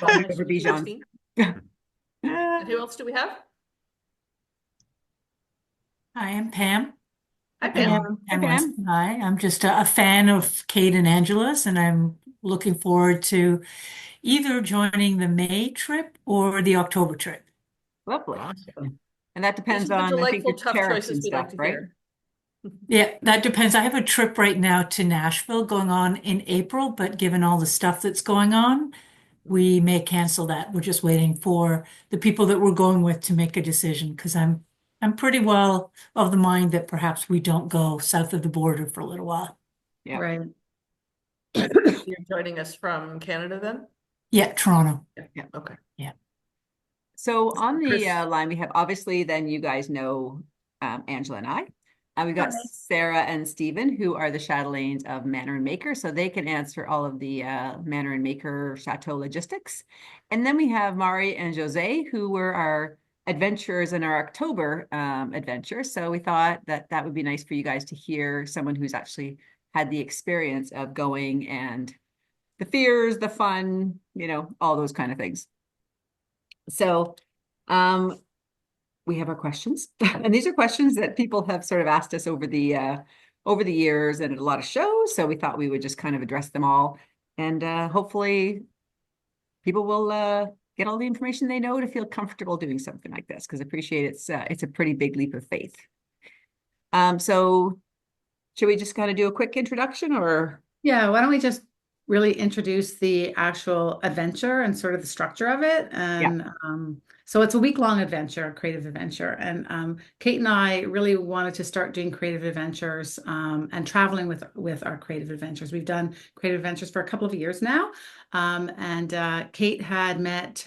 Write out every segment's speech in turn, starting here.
Over Bijan. Christine. And who else do we have? Hi, I'm Pam. Hi, Pam. Hi, Pam. Hi, I'm just a fan of Kate and Angela's, and I'm looking forward to either joining the May trip or the October trip. Lovely. Awesome. And that These depends are the on, I think, delightful, the tough tariffs choices and we like stuff, to right? hear. Yeah, that depends. I have a trip right now to Nashville going on in April, but given all the stuff that's going on, we may cancel that. We're just waiting for the people that we're going with to make a decision because I'm pretty well of the mind that perhaps we don't go south of the border for a little while. Yeah. Right. You're joining us from Canada then? Yeah, Toronto. Yeah. Okay. Yeah. So on the Chris. line, we have obviously then you guys know Angela and I. We've got Hi. Sarah and Stephen, who are the Chatelaines of Manor and Maker, so they can answer all of the Manor and Maker Chateau logistics. And then we have Mhari and Josee, who were our adventurers in our October adventure. So we thought that that would be nice for you guys to hear someone who's actually had the experience of going and the fears, the fun, all those kind of things. So we have our questions, and these are questions that people have sort of asked us over the years and at a lot of shows. So we thought we would just kind of address them all, and hopefully people will get all the information they know to feel comfortable doing something like this, because I appreciate it's a pretty big leap of faith. So should we just kind of do a quick introduction, or? Yeah, why don't we just really introduce the actual adventure and sort of the structure of it? And so it's a week-long adventure, a creative adventure. And Kate and I really wanted to start doing creative adventures and traveling with our creative adventures. We've done creative adventures for a couple of years now. And Kate had met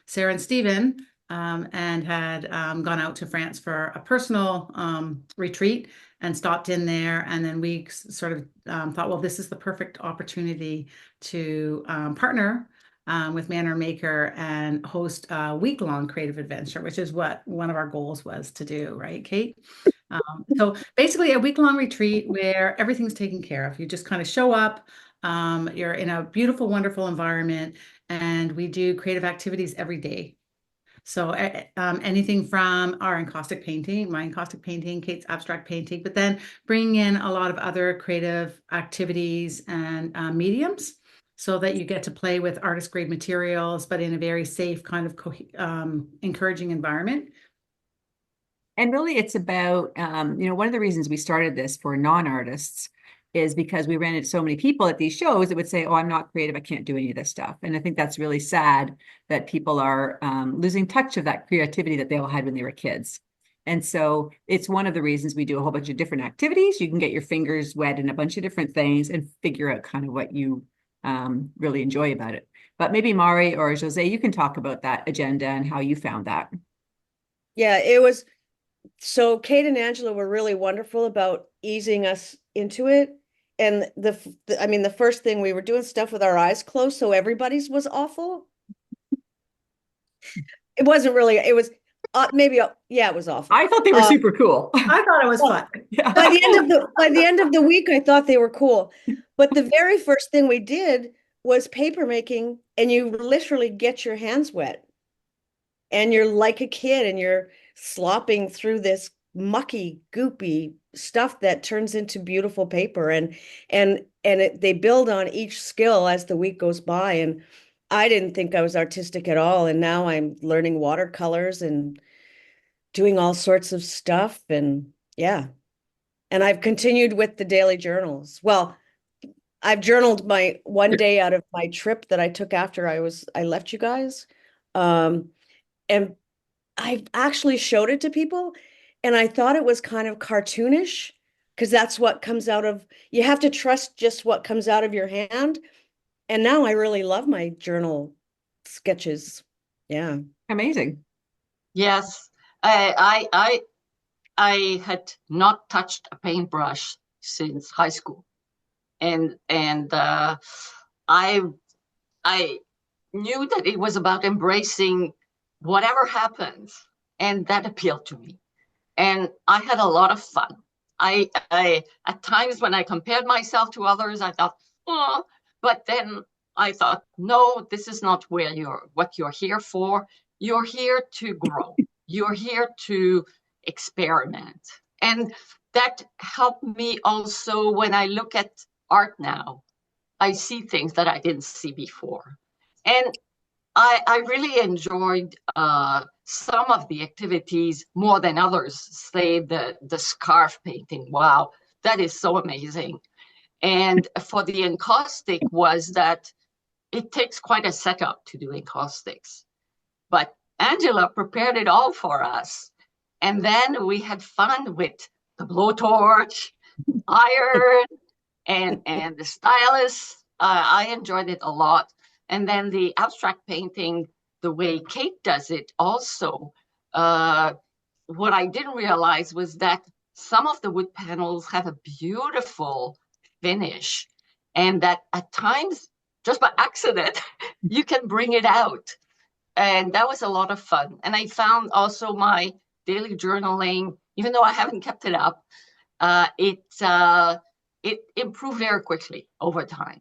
Sarah and Stephen and had gone out to France for a personal retreat and stopped in there. And then we sort of thought, well, this is the perfect opportunity to partner with Manor Maker and host a week-long creative adventure, which is what one of our goals was to do, right, Kate? So basically a week-long retreat where everything's taken care of. You just kind of show up, you're in a beautiful, wonderful environment, and we do creative activities every day. So anything from our encaustic painting, my encaustic painting, Kate's abstract painting, but then bringing in a lot of other creative activities and mediums so that you get to play with artist grade materials, but in a very safe kind of encouraging environment. And really it's about, one of the reasons we started this for non-artists is because we ran into so many people at these shows that would say, oh, I'm not creative, I can't do any of this stuff. And I think that's really sad that people are losing touch of that creativity that they all had when they were kids. And so it's one of the reasons we do a whole bunch of different activities. You can get your fingers wet in a bunch of different things and figure out kind of what you really enjoy about it. But maybe Mhari or Josee, you can talk about that agenda and how you found that. Yeah, it was. So Kate and Angela were really wonderful about easing us into it. And the first thing, we were doing stuff with our eyes closed, so everybody's was awful. It wasn't really, it was maybe, yeah, it was awful. I thought they were super cool. I thought it was fun. Yeah. By the end of the week, I thought they were cool. But the very first thing we did was paper making, and you literally get your hands wet. And you're like a kid, and you're slopping through this mucky, goopy stuff that turns into beautiful paper. They build on each skill as the week goes by. And I didn't think I was artistic at all. And now I'm learning watercolors and doing all sorts of stuff. And yeah. And I've continued with the daily journals. Well, I've journaled my one day out of my trip that I took after I left you guys. And I actually showed it to people, and I thought it was kind of cartoonish, because that's what comes out of, you have to trust just what comes out of your hand. And now I really love my journal sketches. Yeah. Amazing. Yes, I had not touched a paintbrush since high school, and I knew that it was about embracing whatever happens, and that appealed to me, and I had a lot of fun. I at times when I compared myself to others, I thought, oh, but then I thought, no, this is not what you're here for. You're here to grow. You're here to experiment. And that helped me also when I look at art now. I see things that I didn't see before. And I really enjoyed some of the activities more than others. Say the scarf painting. Wow, that is so amazing. And for the encaustic was that it takes quite a setup to do encaustics. But Angela prepared it all for us. And then we had fun with the blowtorch, iron, and the stylus. I enjoyed it a lot. And then the abstract painting, the way Kate does it also, what I didn't realize was that some of the wood panels have a beautiful finish, and that at times, just by accident, you can bring it out. And that was a lot of fun. And I found also my daily journaling, even though I haven't kept it up, it improved very quickly over time.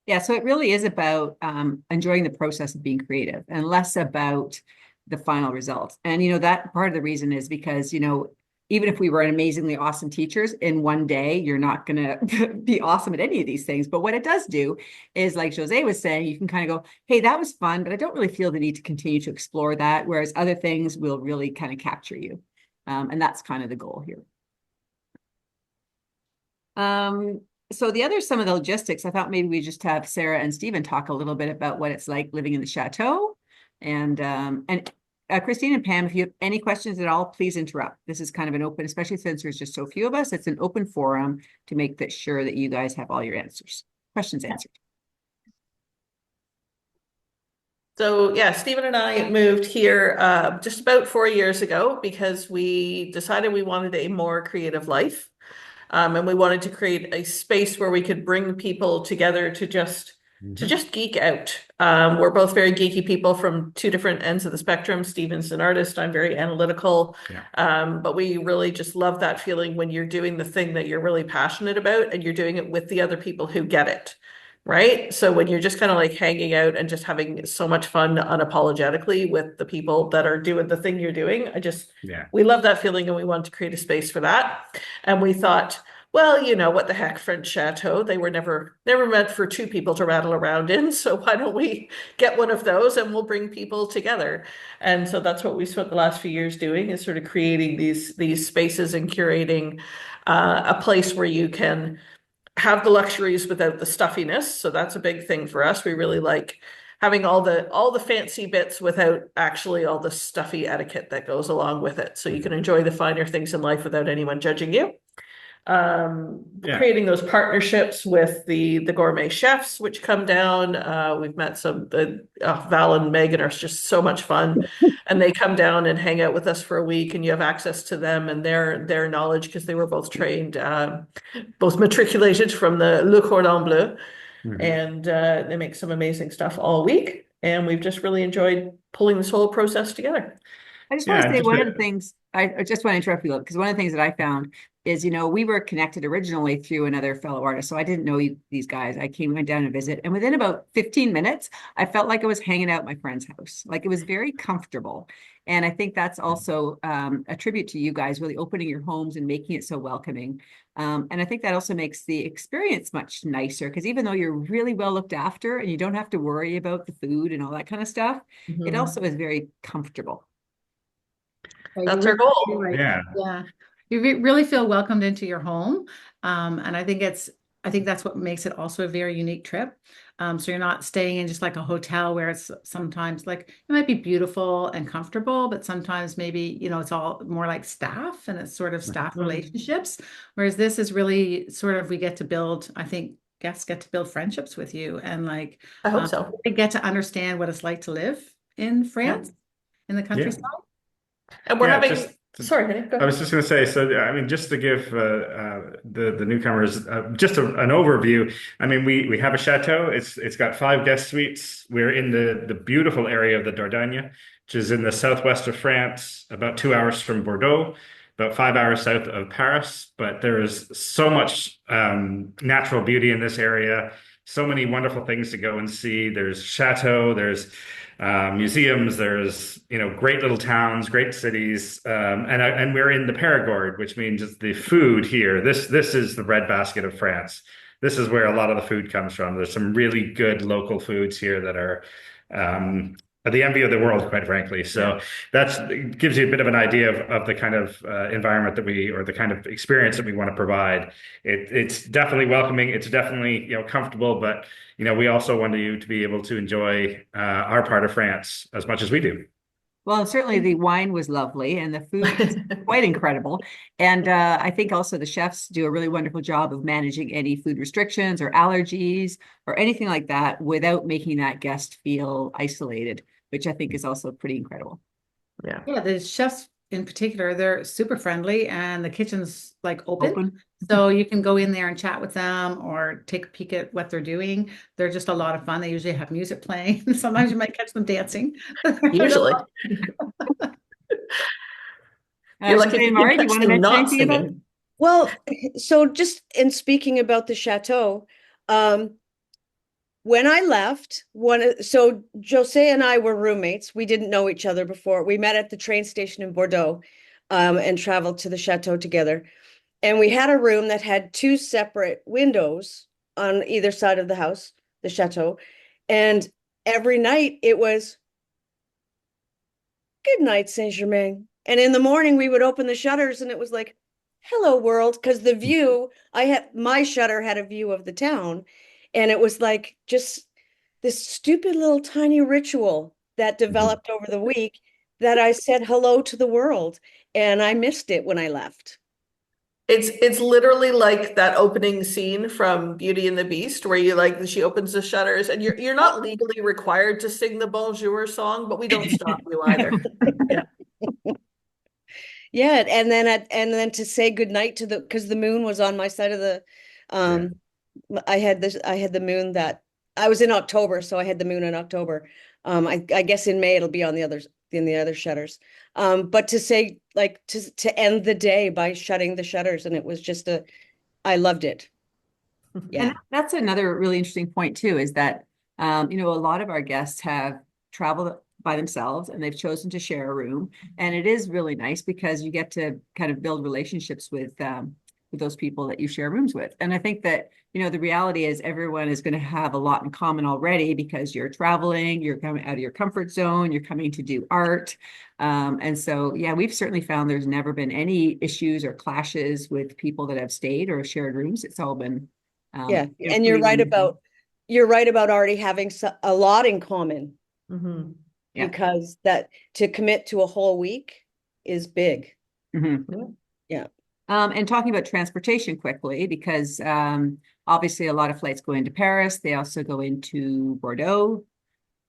Yeah, so it really is about enjoying the process of being creative and less about the final results. And, that part of the reason is because, even if we were amazingly awesome teachers, in one day, you're not going to be awesome at any of these things. But what it does do is, like Josee was saying, you can kind of go, hey, that was fun, but I don't really feel the need to continue to explore that. Whereas other things will really kind of capture you. And that's kind of the goal here. So some of the logistics, I thought maybe we just have Sarah and Stephen talk a little bit about what it's like living in the chateau. And Christine and Pam, if you have any questions at all, please interrupt. This is kind of an open, especially since there's just so few of us, it's an open forum to make sure that you guys have all your questions answered. So yeah, Stephen and I moved here just about 4 years ago because we decided we wanted a more creative life. And we wanted to create a space where we could bring people together to just geek out. We're both very geeky people from two different ends of the spectrum. Stephen's an artist, I'm very analytical. But we really just love that feeling when you're doing the thing that you're really passionate about and you're doing it with the other people who get it. Right. So when you're just kind of like hanging out and just having so much fun unapologetically with the people that are doing the thing you're doing, we love that feeling and we want to create a space for that. And we thought, well, what the heck, French chateau, they were never meant for two people to rattle around in. So why don't we get one of those and we'll bring people together? And so that's what we spent the last few years doing, is sort of creating these spaces and curating a place where you can have the luxuries without the stuffiness. So that's a big thing for us. We really like having all the fancy bits without actually all the stuffy etiquette that goes along with it. So you can enjoy the finer things in life without anyone judging you. Creating those partnerships with the gourmet chefs, which come down. We've met Val and Megan are just so much fun, and they come down and hang out with us for a week, and you have access to them and their knowledge because they were both trained, both matriculated from the Le Cordon Bleu, and they make some amazing stuff all week, and we've just really enjoyed pulling this whole process together. I just want to say one of the things, I just want to interrupt you, because one of the things that I found is, we were connected originally through another fellow artist. So I didn't know these guys. Went down to visit. And within about 15 minutes, I felt like I was hanging out at my friend's house. Like it was very comfortable. And I think that's also a tribute to you guys, really opening your homes and making it so welcoming. And I think that also makes the experience much nicer, because even though you're really well looked after and you don't have to worry about the food and all that kind of stuff, it also is very comfortable. That's our goal. Right. Yeah. You really feel welcomed into your home. And I think that's what makes it also a very unique trip. So you're not staying in just like a hotel where it's sometimes like, it might be beautiful and comfortable, but sometimes maybe, it's all more like staff and it's sort of staff relationships. Whereas this is really sort of, we get to build, I think guests get to build friendships with you, and like, I hope so. They get to understand what it's like to live in France, in the countryside. And we're having, sorry, honey, go ahead. I was just going to say, so I mean, just to give the newcomers just an overview. I mean, we have a chateau. It's got 5 guest suites. We're in the beautiful area of the Dordogne, which is in the southwest of France, about 2 hours from Bordeaux, about 5 hours south of Paris. But there is so much natural beauty in this area. so many wonderful things to go and see. There's chateau, there's museums, there's great little towns, great cities, and we're in the Perigord, which means it's the food here. This is the breadbasket of France. This is where a lot of the food comes from. There's some really good local foods here that are the envy of the world, quite frankly. So that's gives you a bit of an idea of the kind of environment that or the kind of experience that we want to provide. It's definitely welcoming. It's definitely comfortable, but we also want you to be able to enjoy our part of France as much as we do. Well, certainly the wine was lovely and the food was quite incredible. And I think also the chefs do a really wonderful job of managing any food restrictions or allergies or anything like that without making that guest feel isolated, which I think is also pretty incredible. Yeah. Yeah, the chefs in particular, they're super friendly and the kitchen's like open. Open. So you can go in there and chat with them or take a peek at what they're doing. They're just a lot of fun. They usually have music playing. Sometimes you might catch them dancing. Usually. You're lucky if Jose you Mari, can do you catch want to them mention not anything about it? singing. Well, so just in speaking about the chateau, when I left, so Jose and I were roommates. We didn't know each other before. We met at the train station in Bordeaux, and traveled to the chateau together. And we had a room that had two separate windows on either side of the house, the chateau. And every night it was good night, Saint Germain. And in the morning we would open the shutters and it was like, hello world, because the view, my shutter had a view of the town. And it was like just this stupid little tiny ritual that developed over the week that I said hello to the world. And I missed it when I left. It's literally like that opening scene from Beauty and the Beast where she opens the shutters and you're not legally required to sing the Bonjour song, but we don't stop you either. Yeah. Yeah, and then to say goodnight to because the moon was on my side of the I had the moon that I was in October, so I had the moon in October. I guess in May it'll be on the other shutters. But to say like to end the day by shutting the shutters, and it was just I loved it. Yeah. And that's another really interesting point too, is that a lot of our guests have traveled by themselves and they've chosen to share a room. And it is really nice because you get to kind of build relationships with those people that you share rooms with. And I think that, the reality is everyone is going to have a lot in common already because you're traveling, you're coming out of your comfort zone, you're coming to do art. And so, yeah, we've certainly found there's never been any issues or clashes with people that have stayed or shared rooms. It's all been Yeah. And pretty wonderful. you're right about already having a lot in common. Mm-hmm. Yeah. Because that to commit to a whole week is big. Mm-hmm. Yeah. And talking about transportation quickly, because obviously a lot of flights go into Paris. They also go into Bordeaux.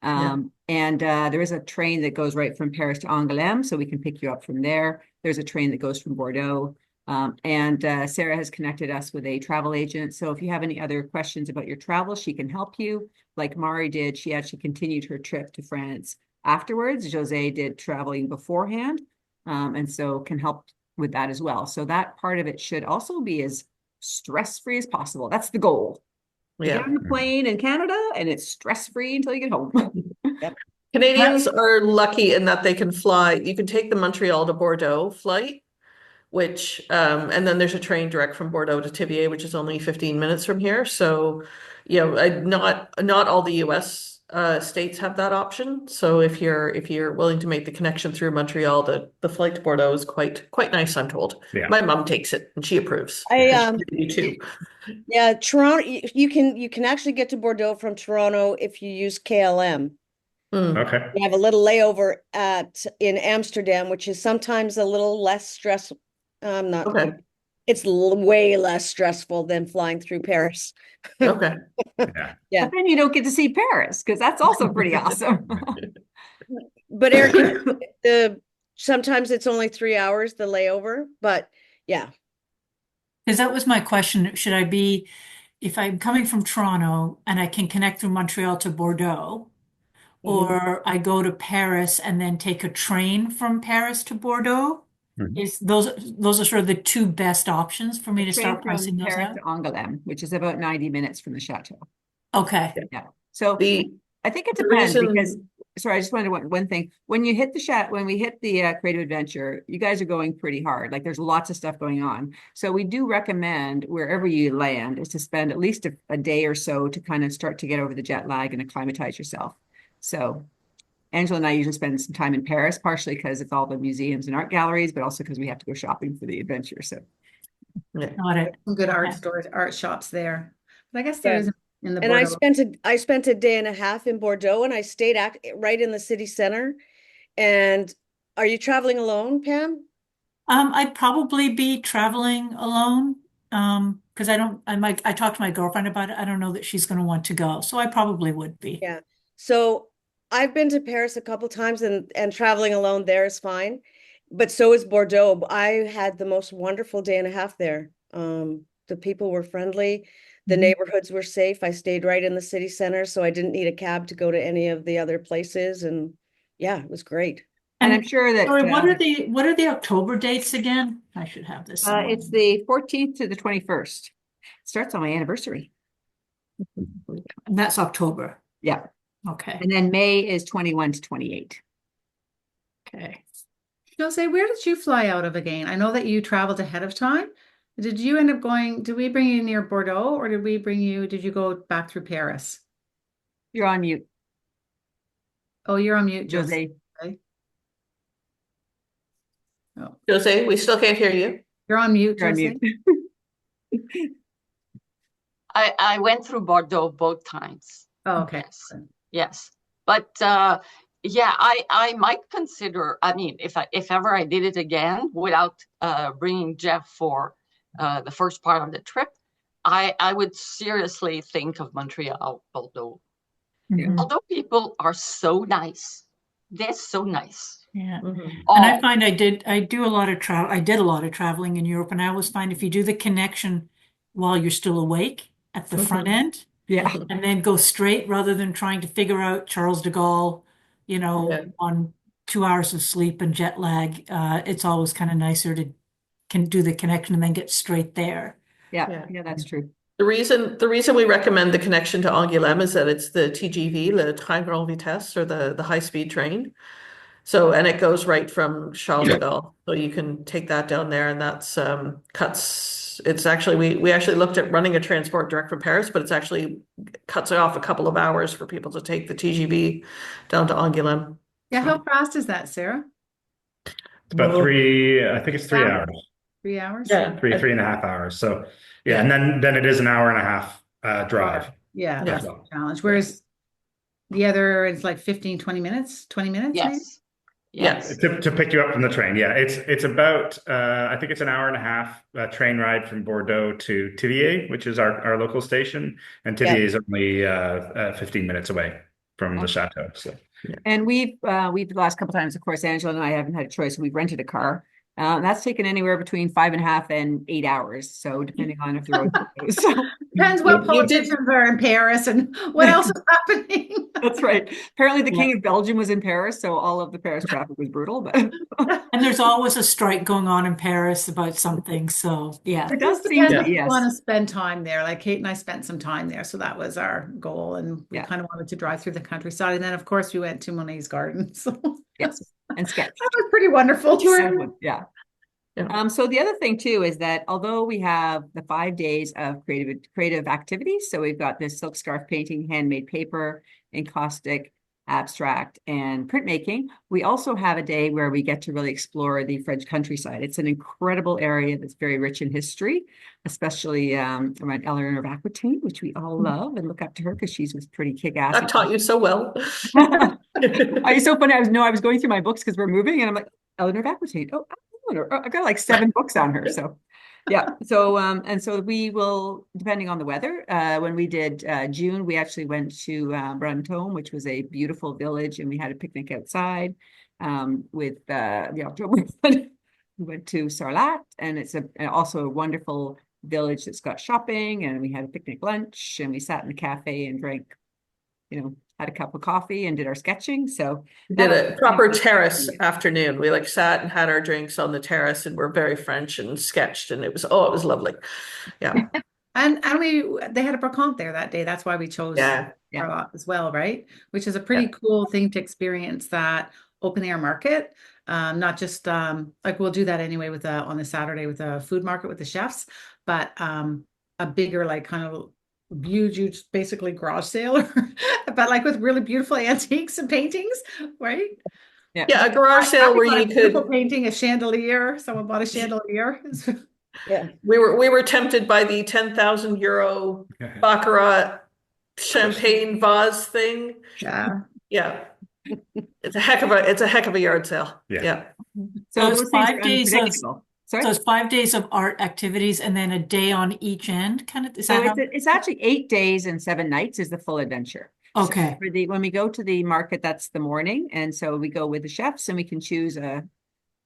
And there is a train that goes right from Paris to Angoulême, so we can pick you up from there. There's a train that goes from Bordeaux. And Sarah has connected us with a travel agent. So if you have any other questions about your travel, she can help you. Like Mari did, she actually continued her trip to France afterwards. Jose did traveling beforehand, and so can help with that as well. So that part of it should also be as stress-free as possible. That's the goal. You get on the plane in Canada and it's stress-free until you get home. Yep. Canadians are lucky in that they can fly. You can take the Montreal to Bordeaux flight, which and then there's a train direct from Bordeaux to Thiviers, which is only 15 minutes from here. So, not all the US states have that option. So if you're willing to make the connection through Montreal, the flight to Bordeaux is quite nice, I'm told. Yeah. My mom takes it and she approves. You too. Yeah, Toronto, you can actually get to Bordeaux from Toronto if you use KLM. Okay. You have a little layover in Amsterdam, which is sometimes a little less stressful. Not Okay. It's way less stressful than flying through Paris. Okay. Yeah. Yeah. But then you don't get to see Paris because that's also pretty awesome. But Eric, sometimes it's only 3 hours, the layover, but yeah. Because that was my question. If I'm coming from Toronto and I can connect through Montreal to Bordeaux, or I go to Paris and then take a train from Paris to Bordeaux, those are sort of the two best options for me to Train start pricing from those Paris out? to Angoulême, which is about 90 minutes from the chateau. Okay. Yeah. So The I think it the depends because, reason, sorry, I just wanted one thing. When you hit the chat, when we hit the creative adventure, you guys are going pretty hard. Like there's lots of stuff going on. So we do recommend wherever you land is to spend at least a day or so to kind of start to get over the jet lag and acclimatize yourself. So Angela and I usually spend some time in Paris, partially because it's all the museums and art galleries, but also because we have to go shopping for the adventure. So yeah. Got it. Some good art Okay. stores, art shops there. But I guess there Yeah. is in the And I Bordeaux. spent a day and a half in Bordeaux and I stayed right in the city center. And are you traveling alone, Pam? I'd probably be traveling alone. Because I talked to my girlfriend about it. I don't know that she's going to want to go. So I probably would be. Yeah. So I've been to Paris a couple times and traveling alone there is fine. But so is Bordeaux. I had the most wonderful day and a half there. The people were friendly. The Mhm. neighborhoods were safe. I stayed right in the city center, so I didn't need a cab to go to any of the other places. And yeah, it was great. and I'm And sure that sorry, what are the October dates again? I should have this somewhere. it's the 14th to the 21st. Starts on my anniversary. And that's October. Yeah. Okay. And then May is 21 to 28. Okay. Jose, where did you fly out of again? I know that you traveled ahead of time. Did you end up going, did we bring you near Bordeaux or did you go back through Paris? You're on mute, Oh, you're on mute, Jose. Jose. Okay. Oh, Jose, we still can't hear you. you're on mute, You're on Jose. mute. I went through Bordeaux both times. Oh, okay. Yes, yes. But yeah, I might consider. I mean, if ever I did it again without bringing Jeff for the first part of the trip, I would seriously think of Montreal, Bordeaux. Mhm. Although people are so nice, they're so nice. Yeah. Mhm. And I Oh, find I do a lot of travel. I did a lot of traveling in Europe, and I always find if you do the connection while you're still awake at the front Mhm. end, Yeah. and then go straight rather than trying to figure out Charles de Gaulle, Yeah. on 2 hours of sleep and jet lag, it's always kind of nicer to can do the connection and then get straight there. Yeah. Yeah. Yeah, that's true. The reason we recommend the connection to Angoulême is that it's the TGV, the Train Grand Vitesse, or the high-speed train. So, and it goes right from Charles de Gaulle. So you can take that down there and that's it's actually we actually looked at running a transport direct from Paris, but it's actually cuts off a couple of hours for people to take the TGV down to Angoulême. Yeah, how fast is that, Sarah? It's about Well, I think it's 3 hours, 3 hours? yeah. three and a half hours. So yeah, Yeah. and then it is an hour and a half drive Yeah, as that's well. a challenge. Whereas the other is like 15, 20 minutes, 20 minutes maybe? yes, yes. To pick you up from the train. Yeah, it's about I think it's an hour and a half train ride from Bordeaux to Thiviers, which is our local station, and Yeah. Thiviers is only 15 minutes away from the chateau. So And we've the last couple times, of course, Angela and I haven't had a choice. We've rented a car. That's taken anywhere between 5.5 and 8 hours. So depending on if the road goes. So Depends what You did politicians are in Paris and what else is happening. that's right. Apparently the Yeah. King of Belgium was in Paris, so all of the Paris traffic was brutal, but And there's always a strike going on in Paris about something. So yeah. it It does just seem depends to if be, you want to yes. spend time there. Like Kate and I spent some time there, so that was our goal, and we Yeah. kind of wanted to drive through the countryside. And then, of course, we went to Monet's garden, so Yes. And sketch. that was pretty wonderful tour. Yeah. Yeah. So the other thing too is that although we have the 5 days of creative activities, so we've got this silk scarf painting, handmade paper, encaustic, abstract, and printmaking, we also have a day where we get to really explore the French countryside. It's an incredible area that's very rich in history, especially around Eleanor of Aquitaine, which we all love and look up to her because she's was pretty kick-ass. I've taught you so well. I so funny. I was going through my books because we're moving, and I'm like, Eleanor of Aquitaine. Oh, Eleanor. Oh, I've got like 7 books on her. So, yeah. So, and so we will, depending on the weather. When we did June, we actually went to Brantôme, which was a beautiful village, and we had a picnic outside with the October. We went to Sarlat, and it's also a wonderful village that's got shopping, and we had a picnic lunch, and we sat in the cafe and drank, had a cup of coffee and did our sketching. So Did a proper terrace afternoon. We like sat and had our drinks on the terrace and we're very French and sketched and it was lovely. Yeah. And they had a brocante there that day. That's why we chose Yeah. Yeah. Charlotte as well, right? Which is a pretty Yeah. cool thing to experience that open air market. Not just like we'll do that anyway with on the Saturday with a food market with the chefs, but a bigger like kind of huge basically garage sale, but like with really beautiful antiques and paintings, right? Yeah. Yeah, a garage sale where A you beautiful could. painting, a chandelier. Someone bought a chandelier. Yeah. We were tempted by the 10,000 euro baccarat champagne vase thing. Yeah. Yeah, it's a heck of a yard sale. Yeah. Yeah. So So it's those things are 5 days of unpredictable. Sorry? so it's 5 days of art activities and then a day on each end, kind of. Is So that how? it's actually 8 days and 7 nights is the full adventure. So Okay. when we go to the market, that's the morning. And so we go with the chefs and we can choose a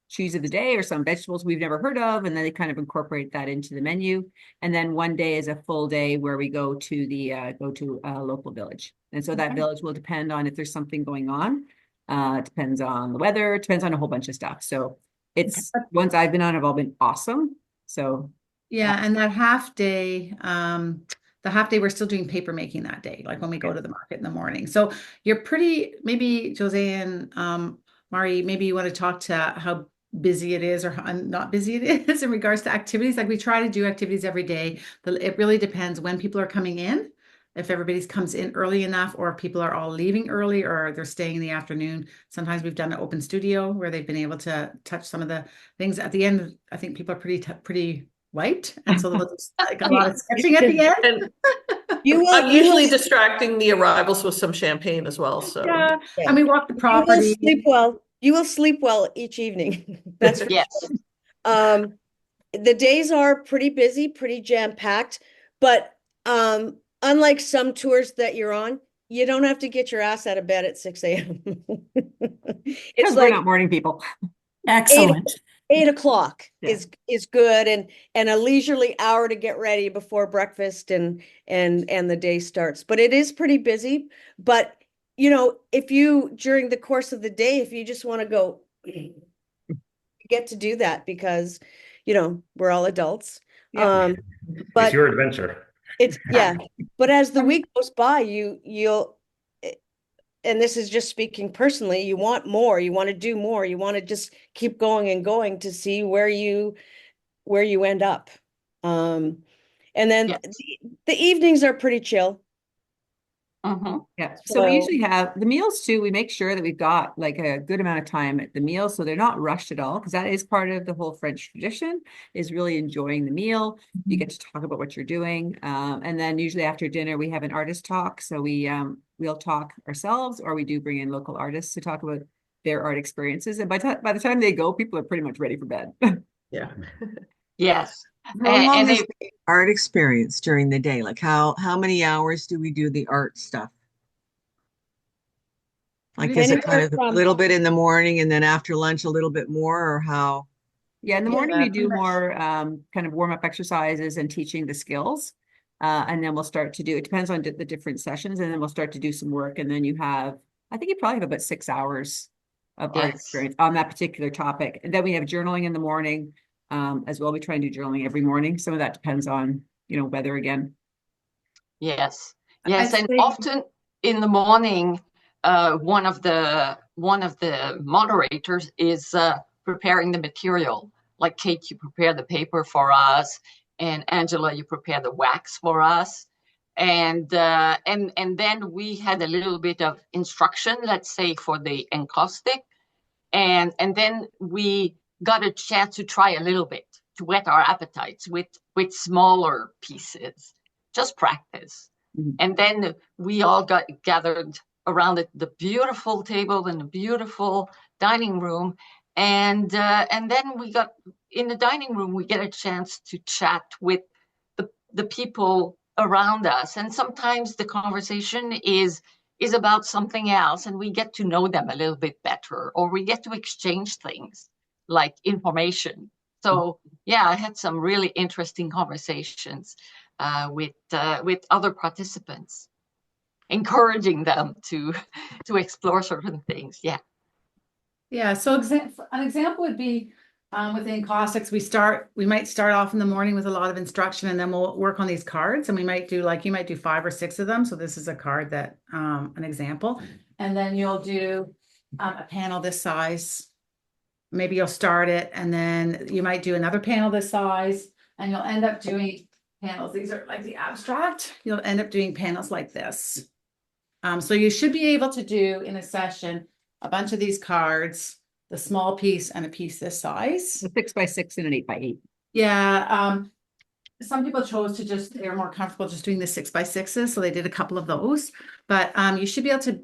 cheese of the day or some vegetables we've never heard of, and then they kind of incorporate that into the menu. And then one day is a full day where we go to a local village. And so that Okay. village will depend on if there's something going on. It depends on the weather, it depends on a whole bunch of stuff. So it's ones I've been on have all been awesome. So Yeah, and that half day we're still doing paper making that day, like when we go to the market in the morning. So you're pretty, maybe Jose and Mari, maybe you want to talk to how busy it is or how not busy it is in regards to activities. Like we try to do activities every day, but it really depends when people are coming in. If everybody's comes in early enough, or if people are all leaving early, or they're staying in the afternoon. Sometimes we've done an open studio where they've been able to touch some of the things at the end. I think people are pretty wiped, and so they'll just like a lot of sketching at the end. And You I'm will usually distracting the arrivals with some champagne as well. So Yeah, yeah. and we walk the You will property. sleep well. You will sleep well each evening. That's for Yes. sure. The days are pretty busy, pretty jam-packed, but unlike some tours that you're on, you don't have to get your ass out of bed at 6 a.m. It's because we're like not morning people. eight Excellent. 8 o'clock Yeah. is good, and a leisurely hour to get ready before breakfast and the day starts. But it is pretty busy. But if you during the course of the day, if you just want to go, you get to do that because we're all adults. Yeah. It's But your adventure. yeah. But as the week goes by, you'll and this is just speaking personally, you want more, you want to do more, you want to just keep going and going to see where you end up. And then Yes. the evenings are pretty chill. Mm-hmm. Yeah. So we So usually have the meals too. We make sure that we've got like a good amount of time at the meals, so they're not rushed at all, because that is part of the whole French tradition, is really enjoying the meal. You get to talk about what you're doing. And then usually after dinner, we have an artist talk. So we'll talk ourselves, or we do bring in local artists to talk about their art experiences. And by the time they go, people are pretty much ready for bed. yeah. Yes. How long And is it, the art experience during the day? Like how many hours do we do the art stuff? Like is it kind anywhere of a from little bit in the morning and then after lunch a little bit more, or how? Yeah, in the morning Yeah, we do more kind of warm-up exercises and teaching the skills. And then we'll start to do, it depends on the different sessions, and then we'll start to do some work. And then I think you probably have about 6 hours of art yes. experience on that particular topic. And then we have journaling in the morning as well. We try and do journaling every morning. Some of that depends on, weather again. Yes. I'd Yes. And say often in the morning, one of the moderators is preparing the material. Like Kate, you prepare the paper for us, and Angela, you prepare the wax for us. And then we had a little bit of instruction, let's say, for the encaustic. And then we got a chance to try a little bit to whet our appetites with smaller pieces, just practice. Mhm. And then we all got gathered around the beautiful table in the beautiful dining room. And then we got in the dining room, we get a chance to chat with the people around us. And sometimes the conversation is about something else, and we get to know them a little bit better, or we get to exchange things like information. So yeah, I had some really interesting conversations with other participants, encouraging them to explore certain things. Yeah. Yeah, so an example would be Within caustics, we might start off in the morning with a lot of instruction, and then we'll work on these cards, and we might do like, you might do 5 or 6 of them. So this is a card that, an example, and then you'll do a panel this size. Maybe you'll start it, and then you might do another panel this size, and you'll end up doing panels. These are like the abstract. You'll end up doing panels like this. So you should be able to do in a session a bunch of these cards, the small piece and a piece this size. A 6x6 and an 8x8. Yeah. Some people chose to just, they're more comfortable just doing the 6x6s. So they did a couple of those, but you should be able to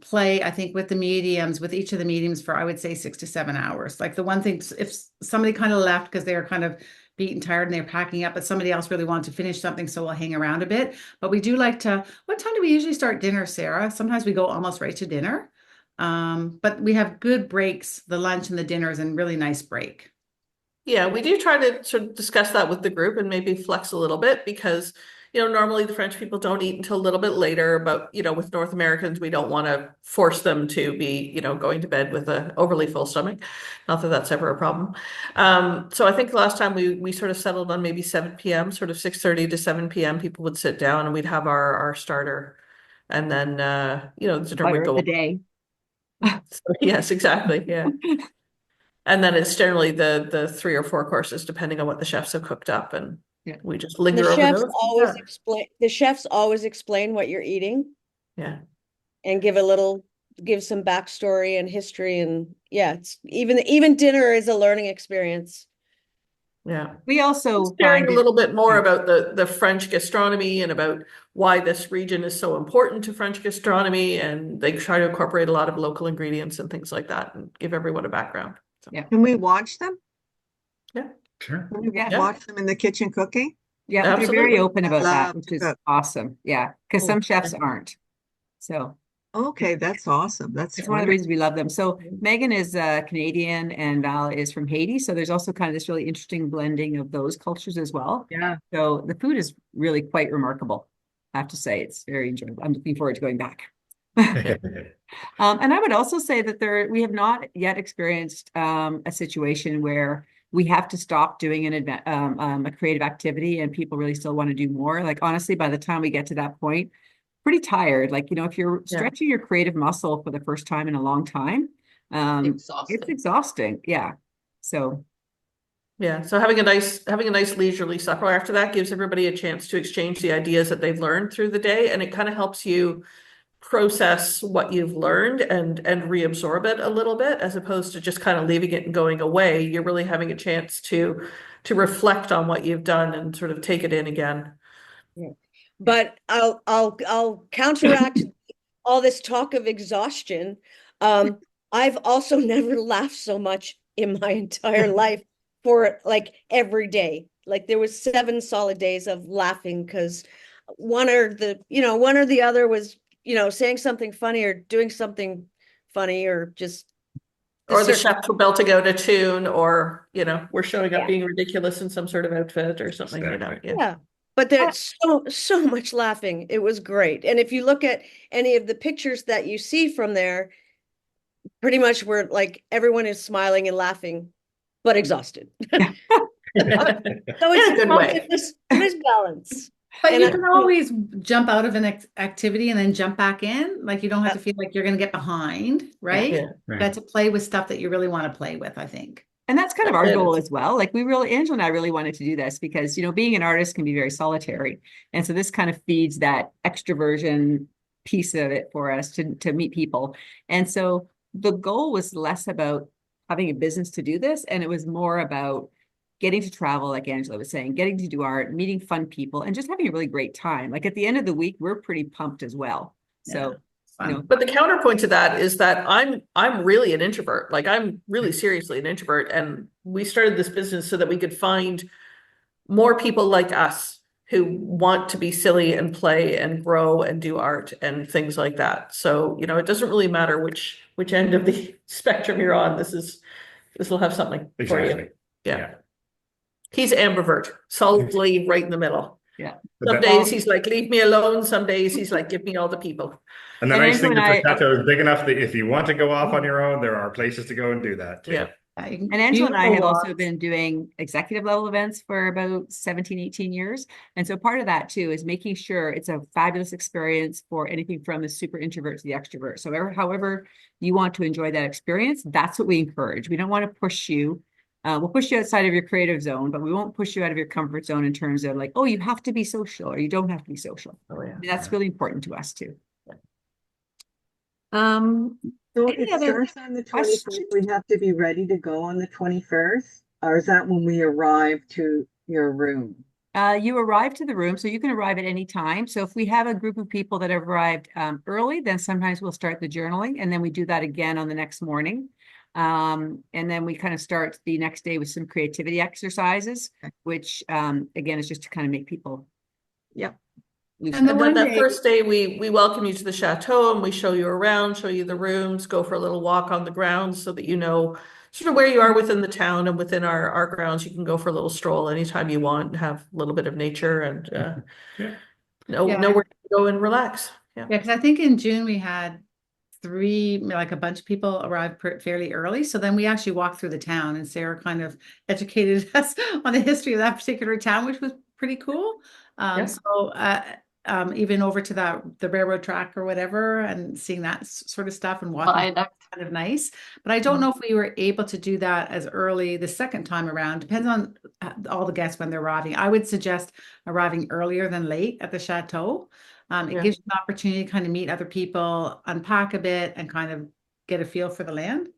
play, I think, with the mediums, with each of the mediums for, I would say, 6 to 7 hours. Like the one thing, if somebody kind of left because they were kind of beaten, tired, and they're packing up, but somebody else really wanted to finish something, so we'll hang around a bit. But we do like to, what time do we usually start dinner, Sarah? Sometimes we go almost right to dinner. But we have good breaks, the lunch and the dinner is a really nice break. Yeah, we do try to sort of discuss that with the group and maybe flex a little bit because, normally the French people don't eat until a little bit later, but, with North Americans, we don't want to force them to be, going to bed with an overly full stomach. Not that that's ever a problem. So I think the last time we sort of settled on maybe 7 p.m., sort of 6:30 to 7 p.m., people would sit down and we'd have our starter. And then, the dinner would Fire go of the day. So, yes, exactly. Yeah. And then it's generally the 3 or 4 courses, depending on what the chefs have cooked up, and we just linger The over chefs those. always explain what you're eating Yeah. and give some backstory and history, and it's even dinner is a learning experience. Yeah. We also Sharing find a little bit more about the French gastronomy and about why this region is so important to French gastronomy, and they try to incorporate a lot of local ingredients and things like that and give everyone a background. So, Can we watch them? yeah. Sure. Can we Yeah. watch them in the kitchen cooking? Yeah, they're very Absolutely. open about that, Love which to is cook. awesome. Yeah, because some chefs Okay. aren't. So Okay, that's awesome. That's it's one of the wonderful. reasons we love them. So Megan is Canadian and Val is from Haiti. So there's also kind of this really interesting blending of those cultures as well. Yeah. So the food is really quite remarkable. I have to say, it's very enjoyable. I'm looking forward to going back. And I would also say that we have not yet experienced a situation where we have to stop doing a creative activity and people really still want to do more. Like, honestly, by the time we get to that point, pretty tired. Like, if you're stretching your creative muscle for the first time in a long time, it's exhausting. Yeah. So Yeah, so having a nice leisurely supper after that gives everybody a chance to exchange the ideas that they've learned through the day, and it kind of helps you process what you've learned and reabsorb it a little bit, as opposed to just kind of leaving it and going away. You're really having a chance to reflect on what you've done and sort of take it in again. Yeah. But I'll counteract all this talk of exhaustion. I've also never laughed so much in my entire life for like every day. Like there was 7 solid days of laughing because one or the other was, saying something funny or doing something funny or just Or the chefs were belting out a tune, or we're showing up being ridiculous in some sort of outfit or something. Exactly. Yeah. But there's so much laughing. It was great. And if you look at any of the pictures that you see from there, pretty much we're like everyone is smiling and laughing, but exhausted. So it's In a good way. It is balance. But And you can always jump out of an activity and then jump back in. Like you don't have to feel like you're going to get behind, right? Yeah. You got to play with stuff that you really want to play with, I think. And that's kind of our goal as well. Like Angela and I really wanted to do this because, being an artist can be very solitary. And so this kind of feeds that extroversion piece of it for us to meet people. And so the goal was less about having a business to do this. And it was more about getting to travel, like Angela was saying, getting to do art, meeting fun people, and just having a really great time. Like at the end of the week, we're pretty pumped as well. So but the counterpoint to that is that I'm really an introvert. Like I'm really seriously an introvert. And we started this business so that we could find more people like us who want to be silly and play and grow and do art and things like that. So, it doesn't really matter which end of the spectrum you're on. This will have something for you. Yeah. He's ambivert, solidly right in the middle. Yeah. Some days he's like, leave me alone. Some days he's like, give me all the people. And the nice thing is the chateau is big enough that if you want to go off on your own, there are places to go and do that too. Yeah. And Angela and I have also walks. been doing executive level events for about 17, 18 years. And so part of that too is making sure it's a fabulous experience for anything from the super introvert to the extrovert. So however you want to enjoy that experience, that's what we encourage. We don't want to push you. We'll push you outside of your creative zone, but we won't push you out of your comfort zone in terms of like, oh, you have to be social or you don't have to be social. Oh, yeah. And that's really important to us too. So if Any it other starts on the 21st, questions? we'd have to be ready to go on the 21st? Or is that when we arrive to your room? You arrive to the room, so you can arrive at any time. So if we have a group of people that have arrived early, then sometimes we'll start the journaling, and then we do that again on the next morning. And then we kind of start the next day with some creativity exercises, which again is just to kind of make people Yep. loosen And up. the And then one that day, first day, we welcome you to the chateau and we show you around, show you the rooms, go for a little walk on the grounds so that you know sort of where you are within the town and within our grounds. You can go for a little stroll anytime you want, have a little bit of nature and Yeah. know where to go and relax. Yeah. yeah, because I think in June we had like a bunch of people arrived fairly early. So then we actually walked through the town and Sarah kind of educated us on the history of that particular town, which was pretty cool. Yeah. So even over to the railroad track or whatever and seeing that sort of stuff and walking Viaduct. kind of nice. But I don't know if we were able to do that as early the second time around. Depends on all the guests when they're arriving. I would suggest arriving earlier than late at the chateau. It Yeah. gives you an opportunity to kind of meet other people, unpack a bit, and kind of get a feel for the land.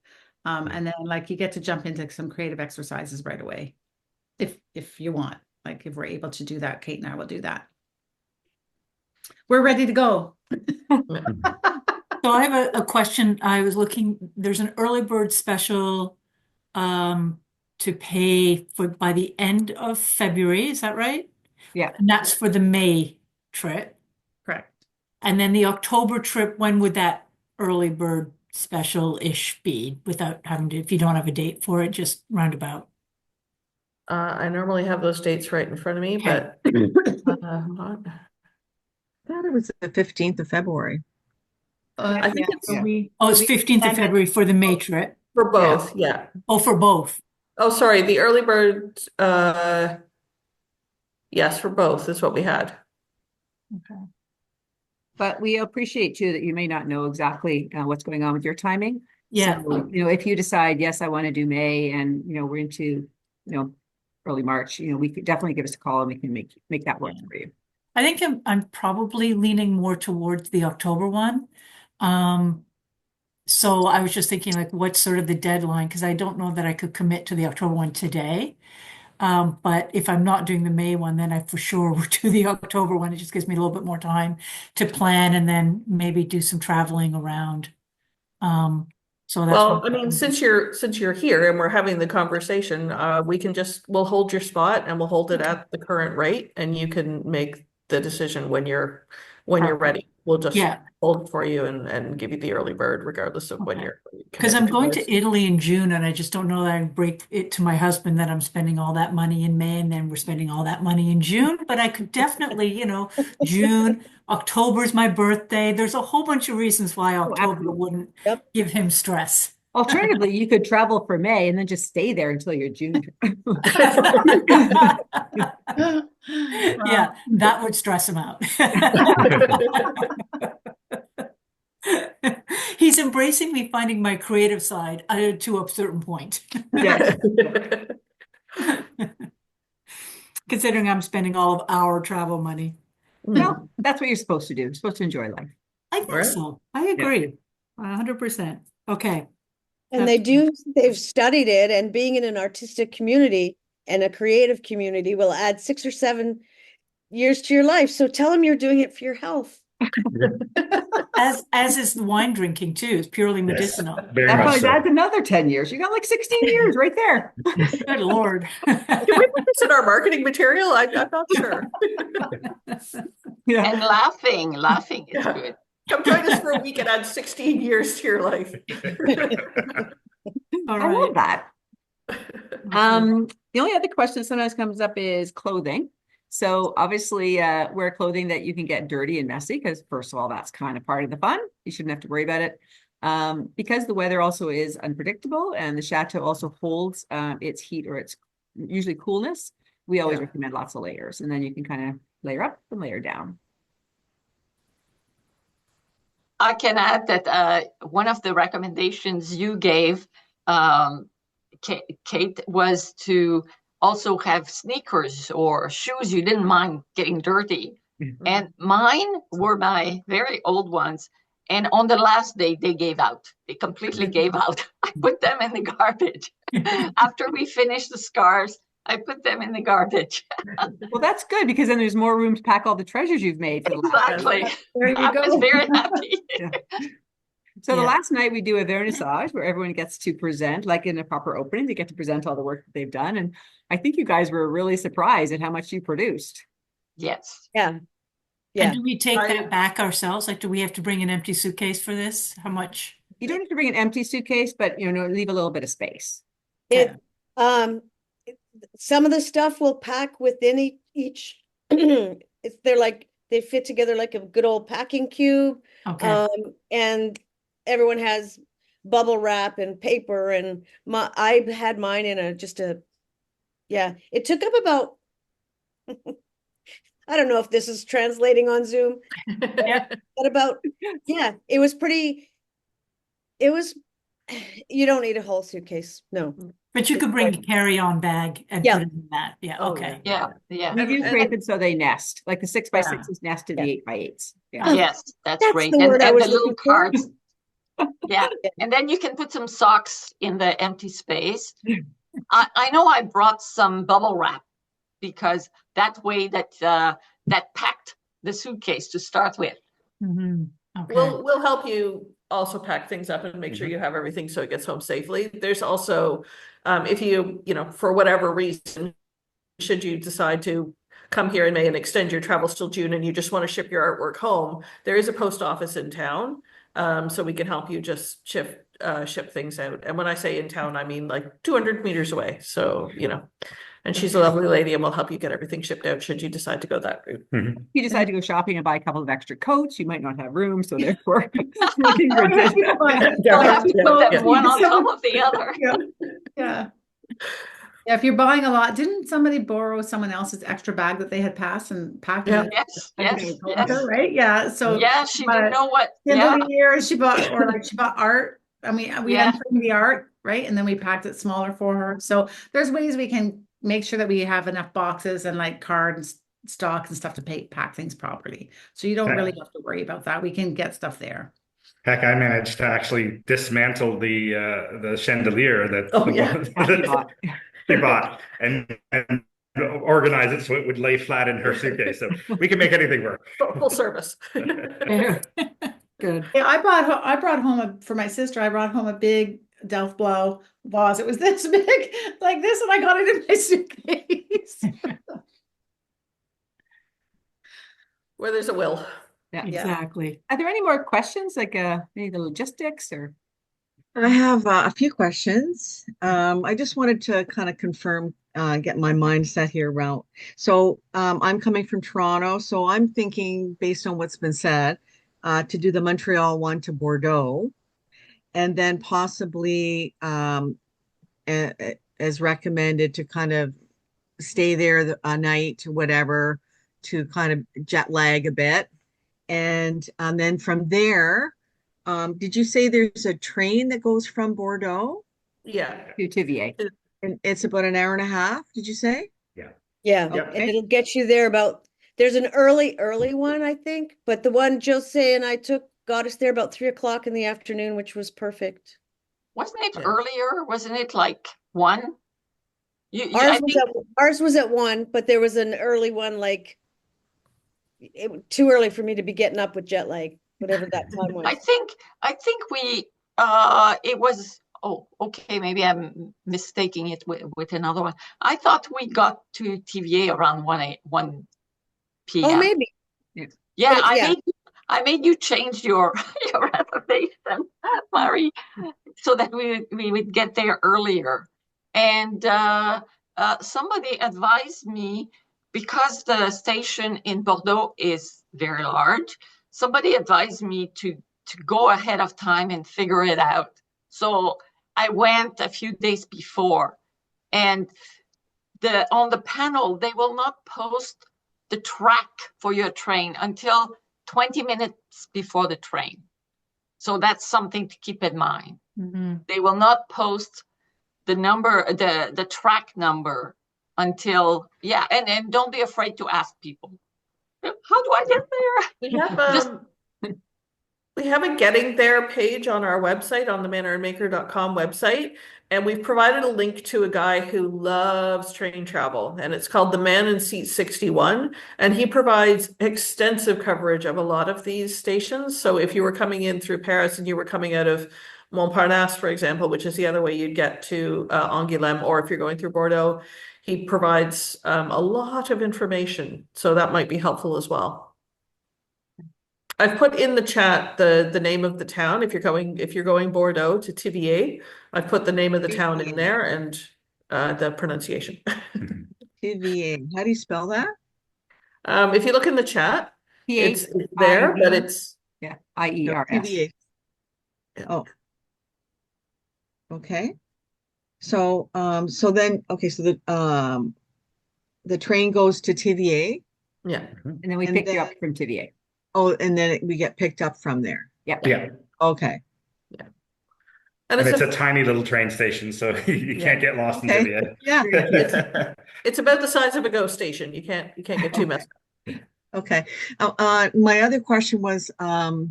And then like you get to jump into some creative exercises right away, if you want. Like if we're able to do that, Kate and I will do that. We're ready to go. So I have a question. I was looking, there's an early bird special to pay for by the end of February, is that right? Yeah. And that's for the May trip. Correct. And then the October trip, when would that early bird special-ish be without having to, if you don't have a date for it, just roundabout? I normally have those dates right in front of me, Okay. but hold on. I thought it was the 15th of February. I think it's Oh, it's 15th of February for the May trip. for both. Yeah. Oh, for both. Oh, sorry. The early bird, yes, for both is what we had. Okay. But we appreciate too that you may not know exactly what's going on with your timing. Yeah. So, if you decide, yes, I want to do May and, we're into, early March, we could definitely give us a call and we can make that work for you. I think I'm probably leaning more towards the October one. So I was just thinking like what's sort of the deadline because I don't know that I could commit to the October one today. But if I'm not doing the May one, then I for sure will do the October one. It just gives me a little bit more time to plan and then maybe do some traveling around. So that's Well, what I mean, since you're here and we're having the conversation, we'll hold your spot and we'll hold it at the current rate and you can make the decision when you're ready. We'll just Yeah. hold it for you and give you the early bird regardless of when Okay. you're Because I'm going committed to Italy in June and I just don't know that I can break it to my husband that I'm spending all that money in May and then we're spending all that money in June. But I could definitely, June, October's my birthday. There's a whole bunch of reasons why October absolutely. wouldn't Yep. give him stress. Alternatively, you could travel for May and then just stay there until your June. Yeah, that would stress him out. He's embracing me finding my creative side to a certain point. Yes. Considering I'm spending all of our travel money. Well, that's what you're supposed to do. You're supposed to enjoy life. I think Right. so. I agree. 100%. Okay. And they've studied it, and being in an artistic community and a creative community will add 6 or 7 years to your life. So tell them you're doing it for your health. As is the wine drinking too. It's purely medicinal. Very That much probably so. adds another 10 years. You got like 16 years right there. Good Lord. Can we put this in our marketing material? I'm not sure. Yeah. And laughing is Yeah. good. Come join us for a week and add 16 years to your life. All I love right. that. The only other question sometimes comes up is clothing. So obviously, wear clothing that you can get dirty and messy because first of all, that's kind of part of the fun. You shouldn't have to worry about it. Because the weather also is unpredictable and the chateau also holds its heat or its usually coolness, we always recommend lots of layers, and then you can kind of layer up and layer down. I can add that one of the recommendations you gave, Kate, was to also have sneakers or shoes you didn't mind getting dirty. And mine were my very old ones. And on the last day, they gave out. They completely gave out. I put them in the garbage. After we finished the scarves, I put them in the garbage. Well, that's good because then there's more room to pack all the treasures you've made for the last Exactly. There you I was go. very happy. So the Yeah. last night we do a vernissage where everyone gets to present, like in a proper opening, they get to present all the work that they've done. And I think you guys were really surprised at how much you produced. Yes. Yeah. And do we take I- that back ourselves? Like, do we have to bring an empty suitcase for this? How much? You don't have to bring an empty suitcase, but leave a little bit of space. It, some of the stuff will pack within each, they're like, they fit together like a good old packing cube. Okay. And everyone has bubble wrap and paper, and I had mine in it took up about, I don't know if this is translating on Zoom, but about, you don't need a whole suitcase. No. But you could bring a carry-on bag and Yeah. put it in that. Yeah. Oh, Okay. Yeah. Yeah. We do and- create them so they nest, like the 6x6s Yeah. nest in Yeah. the 8x8s. Yeah. Yes, that's That's great. the word I And was the little looking for. cards. Yeah. And then you can put some socks in the empty space. I know I brought some bubble wrap because that way that packed the suitcase to start with. Mhm. Okay. We'll help you also pack things up and make sure you have everything so it gets home safely. There's also, if you for whatever reason, should you decide to come here in May and extend your travels till June and you just want to ship your artwork home, there is a post office in town. So we can help you just ship things out. And when I say in town, I mean like 200 meters away. So, and she's a lovely lady and will help you get everything shipped out should you decide to go that route. If you decide to go shopping and buy a couple of extra coats, you might not have room, so therefore looking for I'll have to put them one on top of the other. Yeah. Yeah, if you're buying a lot, didn't somebody borrow someone else's extra bag that they had passed and packed Yeah. it? Yes, I think yes, it was yes. her, right? Yeah. So Yeah, she didn't know what. end Yeah, of the year she bought art. I mean, we Yeah. unframed the art, right? And then we packed it smaller for her. So there's ways we can make sure that we have enough boxes and like cards, stock and stuff to pack things properly. So you don't really have to worry about that. We can get stuff there. Heck, I managed to actually dismantle the chandelier that she bought and organize it so it would lay flat in her suitcase. So we can make anything work. Full service. Good. Yeah, I brought home for my sister, I brought home a big Delft Blau vase. It was this big, like this, and I got it in my suitcase. Where there's a will. Yeah. Exactly. Are there any more questions, like any of the logistics or? I have a few questions. I just wanted to kind of confirm, get my mindset here around. So I'm coming from Toronto, so I'm thinking, based on what's been said, to do the Montreal one to Bordeaux, and then possibly, as recommended, to kind of stay there a night, whatever, to kind of jet lag a bit. And then from there, did you say there's a train that goes from Bordeaux? Yeah. To TVA. And it's about an hour and a half, did you say? Yeah, Yep. and it'll get you there there's an early one, I think, but the one Josee and I took got us there about 3 o'clock in the afternoon, which was perfect. wasn't it Yeah. earlier? Wasn't it like 1? I think Ours was at 1, but there was an early one, like too early for me to be getting up with jet lag, whatever that time was. I think we it was, oh, okay, maybe I'm mistaking it with another one. I thought we got to TVA around 1 p.m. Oh, maybe. Yeah, But, yeah. I made you change your reservation, Mhari, so that we would get there earlier. And somebody advised me, because the station in Bordeaux is very large, somebody advised me to go ahead of time and figure it out. So I went a few days before, and on the panel, they will not post the track for your train until 20 minutes before the train. So that's something to keep in mind. Mm-hmm. They will not post the track number until, and don't be afraid to ask people, how do I get there? We have we have a getting there page on our website, on the mannerandmaker.com website, and we've provided a link to a guy who loves train travel, and it's called The Man in Seat 61, and he provides extensive coverage of a lot of these stations. So if you were coming in through Paris and you were coming out of Montparnasse, for example, which is the other way you'd get to Angoulême, or if you're going through Bordeaux, he provides a lot of information. So that might be helpful as well. I've put in the chat the name of the town. If you're going Bordeaux to Tivier, I've put the name of the town in there and the pronunciation. TVA. How do you spell that? If you look in the chat, it's there, but it's IERS. TVA. Oh. Okay. So so the train goes to TVA. Yeah. And then we pick you up from Tivier. Oh, and then we get picked up from there. Yeah. Yeah. Okay. Yeah. And it's a tiny little train station, so you can't get lost in Tivier. Yeah. It's about the size of a GO station. You can't get too messed up. Okay. My other question was for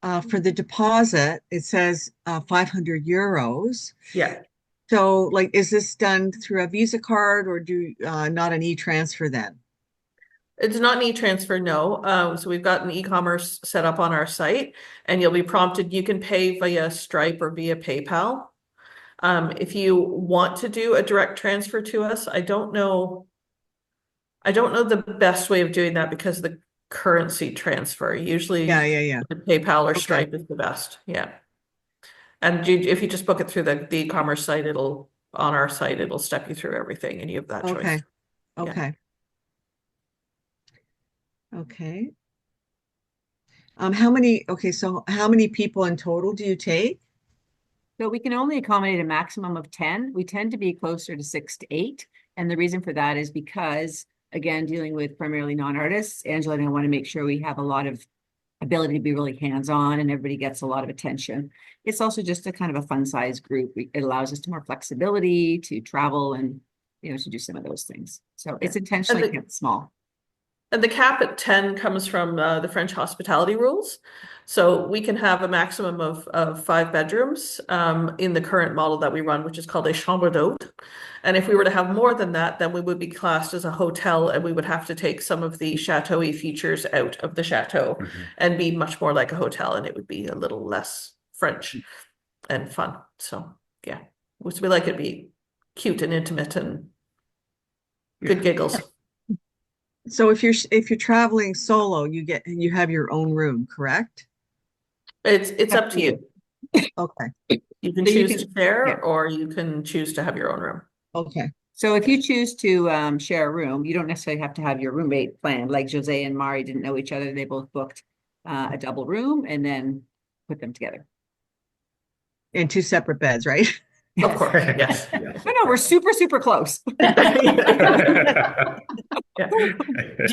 the deposit, it says 500 euros. Yeah. So like, is this done through a Visa card or not an e-transfer then? It's not an e-transfer, no. So we've got an e-commerce set up on our site, and you'll be prompted. You can pay via Stripe or via PayPal. If you want to do a direct transfer to us, I don't know the best way of doing that because of the currency transfer. Usually, Yeah. PayPal or Stripe is the best. Yeah. And if you just book it through the e-commerce site, on our site, it'll step you through everything, and you have that choice. Okay. Okay. So how many people in total do you take? So we can only accommodate a maximum of 10. We tend to be closer to 6 to 8. And the reason for that is because, again, dealing with primarily non-artists, Angela and I want to make sure we have a lot of ability to be really hands-on and everybody gets a lot of attention. It's also just a kind of a fun size group. It allows us to more flexibility to travel and, to do some of those things. So it's intentionally kept small. And the cap at 10 comes from the French hospitality rules. So we can have a maximum of 5 bedrooms in the current model that we run, which is called a chambre d'hôte. And if we were to have more than that, then we would be classed as a hotel, and we would have to take some of the chateau-y features out of the chateau and be much more like a hotel, and it would be a little less French and fun. So yeah, we like it to be cute and intimate and good giggles. So if you're traveling solo, you have your own room, correct? It's up to you. Okay. You can choose to share, or you can choose to have your own room. Okay. So if you choose to share a room, you don't necessarily have to have your roommate planned. Like Josee and Mhari didn't know each other. They both booked a double room and then put them together. And 2 separate beds, right? Of course, yes. No, we're super, super close. Do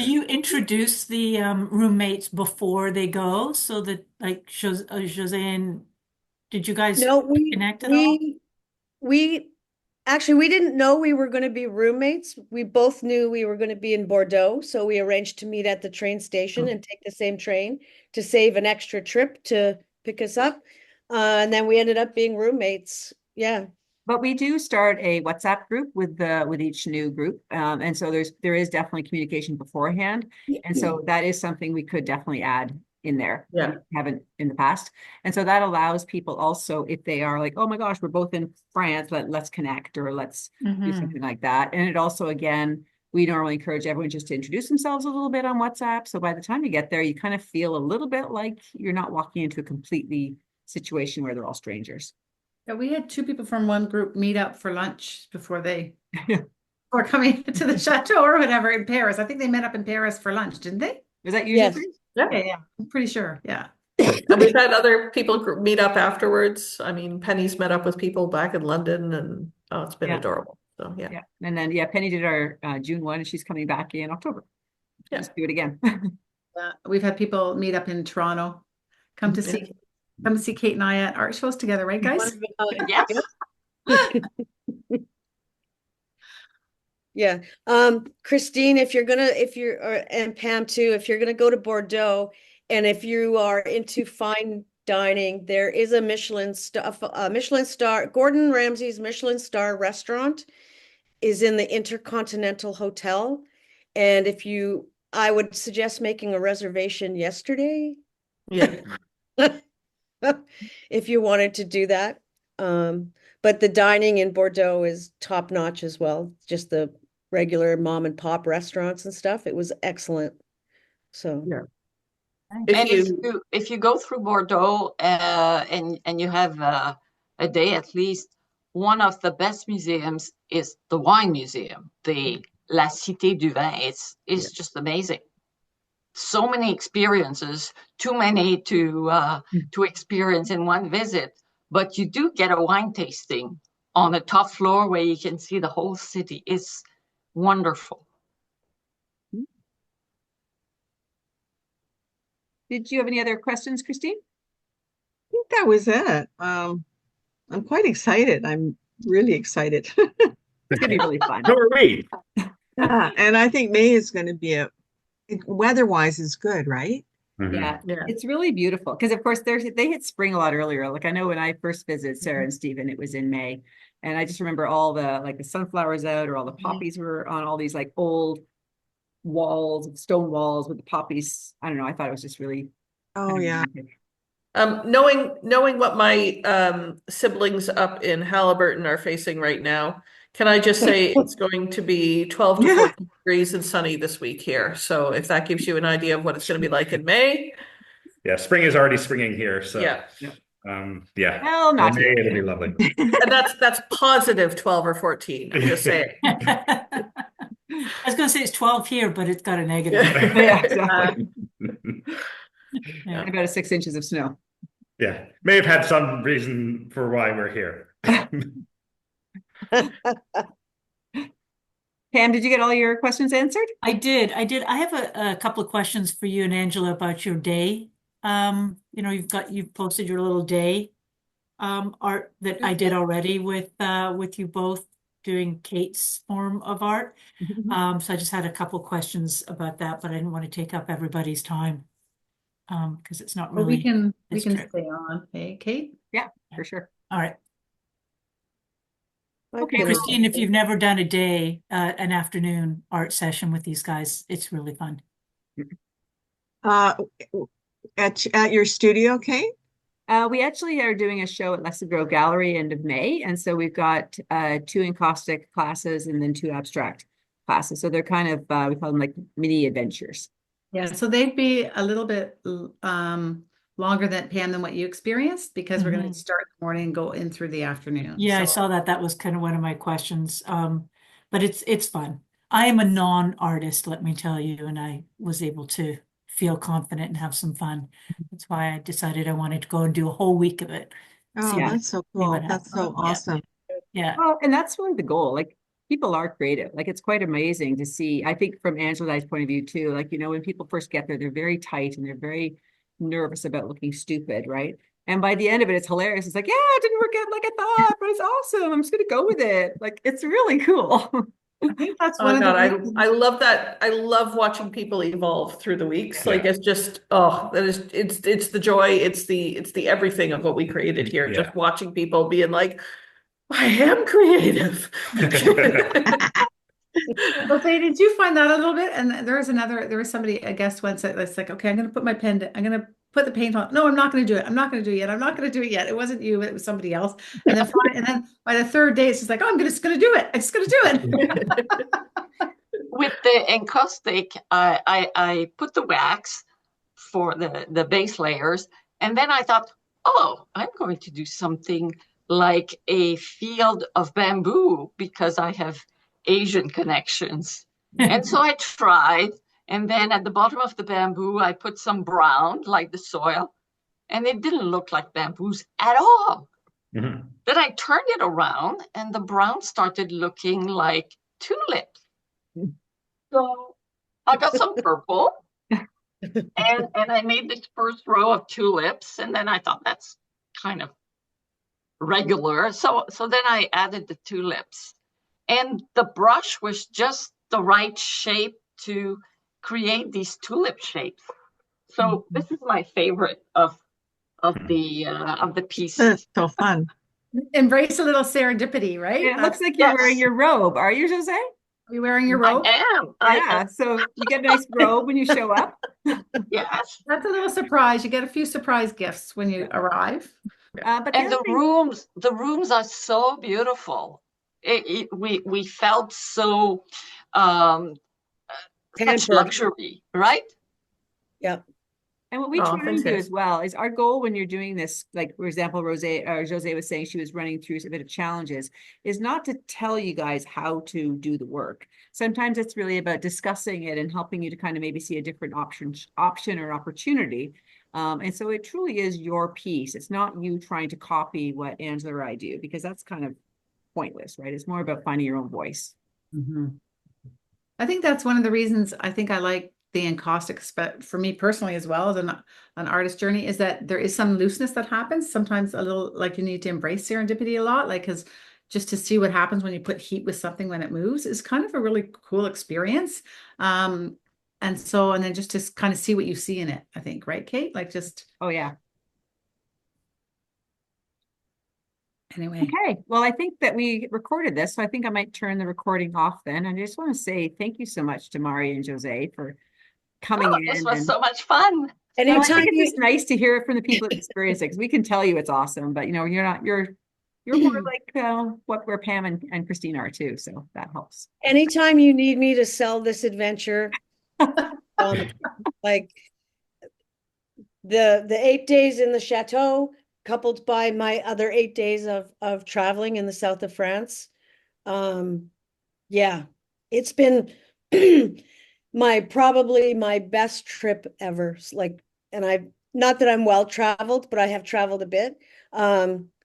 you introduce the roommates before they go so that like Josee and did you guys connect at all? We actually we didn't know we were going to be roommates. We both knew we were going to be in Bordeaux, so we arranged to meet at the train station and take the same train to save an extra trip to pick us up. And then we ended up being roommates. Yeah. But we do start a WhatsApp group with each new group. And so there is definitely communication beforehand. And so that is something we could definitely add in there. Yeah. We haven't in the past. And so that allows people also, if they are like, oh my gosh, we're both in France, let's connect or let's do something like that. And it also, again, we normally encourage everyone just to introduce themselves a little bit on WhatsApp. So by the time you get there, you kind of feel a little bit like you're not walking into a completely situation where they're all strangers. Yeah, we had 2 people from one group meet up for lunch before they were coming to the chateau or whatever in Paris. I think they met up in Paris for lunch, didn't they? Was that usually? Yes. Yeah. I'm pretty sure. Yeah. And we've had other people meet up afterwards. I mean, Penny's met up with people back in London, and oh, it's been Yeah. adorable. So yeah. Yeah. And then, yeah, Penny did our June 1, and she's coming back in October. Yeah. Just do it again. We've had people meet up in Toronto, come to see Kate and I at art shows together, right, guys? Yes. Yeah. Christine, if you're, and Pam too, if you're gonna go to Bordeaux, and if you are into fine dining, there is a Michelin star, Gordon Ramsay's Michelin star restaurant is in the Intercontinental Hotel. And I would suggest making a reservation yesterday Yeah. if you wanted to do that. But the dining in Bordeaux is top notch as well. Just the regular mom and pop restaurants and stuff. It was excellent. So Yeah. And if you go through Bordeaux and you have a day at least, one of the best museums is the wine museum, the La Cité du Vin. It's just amazing. So many experiences, too many to experience in one visit. But you do get a wine tasting on the top floor where you can see the whole city. It's wonderful. Did you have any other questions, Christine? I think that was it. I'm quite excited. I'm really excited. It's gonna be really fun. So are we. Yeah, and I think May is going to be weather-wise is good, right? Yeah, Yeah. it's really beautiful because, of course, they hit spring a lot earlier. Like I know when I first visited Sarah and Stephen, it was in May, and I just remember all the sunflowers out, or all the poppies were on all these like old walls, stone walls with the poppies. I don't know. I thought it was just really Oh yeah. romantic. Knowing what my siblings up in Halliburton are facing right now, can I just say it's going to be 12 to 14 degrees and sunny this week here. So if that gives you an idea of what it's going to be like in May, Yeah, spring is already springing here. So yeah. yeah. Well, not May, here. it'll be lovely. And that's positive 12 or 14. I'm just saying. I was going to say it's 12 here, but it's got a negative. Yeah, exactly. Yeah. About 6 inches of snow. Yeah, may have had some reason for why we're here. Pam, did you get all your questions answered? I did. I have a couple of questions for you and Angela about your day. You've posted your little day art that I did already with you both doing Kate's form of art. So I just had a couple questions about that, but I didn't want to take up everybody's time because it's not Well, really we this can trip. stay on. Hey, Kate? Yeah, for sure. All right. Okay, Christine, if you've never done a day, an afternoon art session with these guys, it's really fun. Uh, at your studio, Kate? We actually are doing a show at Leslie Grove Gallery end of May, and so we've got 2 encaustic classes and then 2 abstract classes. So they're kind of we call them like mini adventures. Yeah, so they'd be a little bit longer than Pam than what you experienced because we're going to start in the morning and go in through the afternoon. Yeah, I saw that. That was kind of one of my questions. But it's fun. I am a non-artist, let me tell you, and I was able to feel confident and have some fun. That's why I decided I wanted to go and do a whole week of it. Oh, See that's so cool. what That's so happens. Yeah. awesome. Yeah. Well, and that's really the goal. Like people are creative. Like it's quite amazing to see. I think from Angela's point of view too, like, when people first get there, they're very tight and they're very nervous about looking stupid, right? And by the end of it, it's hilarious. It's like, yeah, it didn't work out like I thought, but it's awesome. I'm just gonna go with it. Like it's really cool. I think that's Oh one of God, the I love that. I love watching people evolve through the weeks. Like Yeah. it's just it's the joy, it's the everything of what we created here. Yeah. Just watching people being like, I am creative. Okay, did you find that a little bit? And there was somebody, a guest once that's like, okay, I'm going to put my pen, I'm going to put the paint on. No, I'm not going to do it. I'm not going to do it yet. I'm not going to do it yet. It wasn't you, it was somebody else. And then by the third day, it's just like, oh, I'm just going to do it. I'm just going to do it. With the encaustic, I put the wax for the base layers, and then I thought, oh, I'm going to do something like a field of bamboo because I have Asian connections. And so I tried, and then at the bottom of the bamboo, I put some brown, like the soil, and it didn't look like bamboos at all. Mhm. Then I turned it around and the brown started looking like tulips. So I got some purple and I made this first row of tulips, and then I thought that's kind of regular. So then I added the tulips. And the brush was just the right shape to create these tulip shapes. So this is my favorite of the pieces. That's so fun. Embrace a little serendipity, right? And it looks like you're wearing Yes. your robe. Are you, Jose? Are you wearing your I robe? am. I Yeah. So you get a nice robe when you show up. yes. That's a little surprise. You get a few surprise gifts when you arrive. But And other thing, the rooms are so beautiful. We felt so such Pampered. luxury, right? Yep. and what we Oh, try and do fantastic. as well is our goal when you're doing this, like for example, Jose was saying she was running through a bit of challenges, is not to tell you guys how to do the work. Sometimes it's really about discussing it and helping you to kind of maybe see a different option or opportunity. And so it truly is your piece. It's not you trying to copy what Angela or I do, because that's kind of pointless, right? It's more about finding your own voice. I think that's one of the reasons I think I like the encaustic for me personally as well as an artist journey, is that there is some looseness that happens. Sometimes a little like you need to embrace serendipity a lot, like because just to see what happens when you put heat with something when it moves is kind of a really cool experience. And then just to kind of see what you see in it, I think, right, Kate? Like just Oh yeah. anyway. Okay, well, I think that we recorded this, so I think I might turn the recording off then. And I just want to say thank you so much to Mhari and Jose for coming in. This was And so much fun. well, I Anytime think it's you, just nice to hear it from the people that experience it, because we can tell you it's awesome, but you're more like where Pam and Christine are too, so that helps. anytime you need me to sell this adventure, like the 8 days in the chateau, coupled by my other 8 days of traveling in the south of France. Yeah, it's been probably my best trip ever. Like, and not that I'm well traveled, but I have traveled a bit.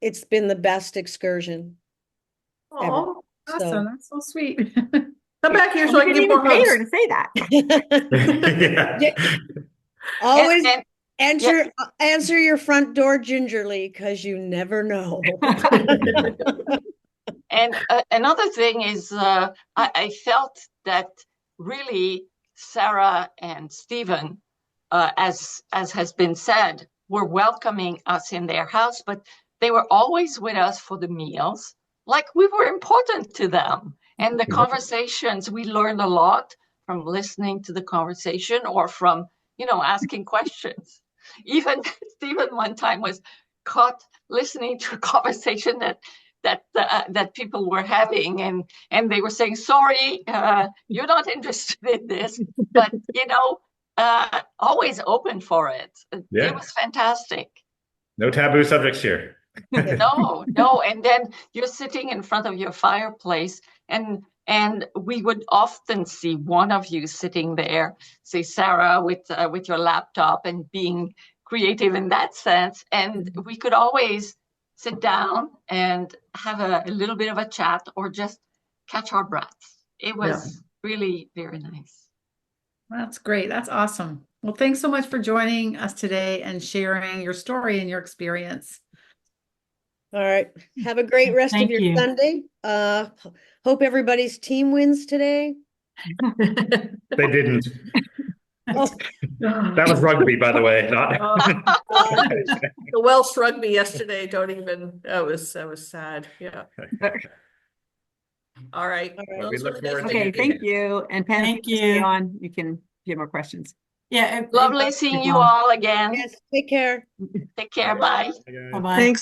It's been the best excursion ever. Oh, Awesome. That's so sweet. come back here so I We can didn't give even more pay her hugs. to say that. Yeah. Always and answer your front door gingerly, because you never know. And another thing is, I felt that really Sarah and Stephen, as has been said, were welcoming us in their house, but they were always with us for the meals, like we were important to them. And the conversations, we learned a lot from listening to the conversation or from, asking questions. Even Stephen one time was caught listening to a conversation that people were having, and they were saying, sorry, you're not interested in this, but always open for it. Yeah. It was fantastic. No taboo subjects here. No, and then you're sitting in front of your fireplace, and we would often see one of you sitting there, say Sarah, with your laptop and being creative in that sense, and we could always sit down and have a little bit of a chat or just catch our breaths. It was really very nice. That's great. That's awesome. Well, thanks so much for joining us today and sharing your story and your experience. All right. Have a great rest of Thank your you. Sunday. Hope everybody's team wins today. They didn't. Oh, That was rugby, by the way, not. The Welsh rugby yesterday, don't even, that was sad. Yeah. All right. All right. Well, We it's look really nice forward to to Okay, meet thank you. And Pam, if Thank you stay you. on, you can get more questions. Yeah. Lovely seeing you all again. yes, take care. Take care. Bye. Bye-bye. Thanks a